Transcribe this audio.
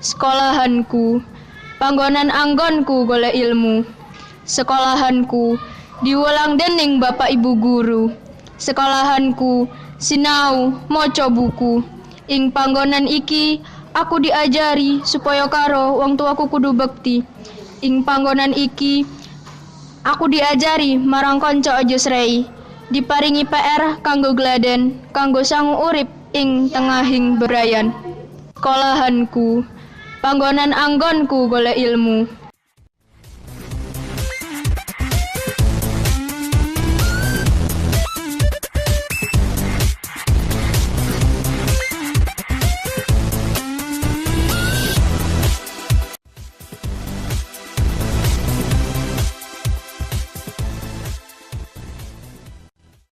Sekolahanku, panggonan anggonku golek ilmu. Sekolahanku, diulang dening bapak ibu guru. Sekolahanku, sinau moco buku. Ing panggonan iki, aku diajari supaya karo wong tuaku kudu bekti. Ing panggonan iki, aku diajari marang konco aja srei. Diparingi PR kanggo gladen, kanggo sangu urip ing tengahing berayan. Sekolahanku, panggonan anggonku golek ilmu.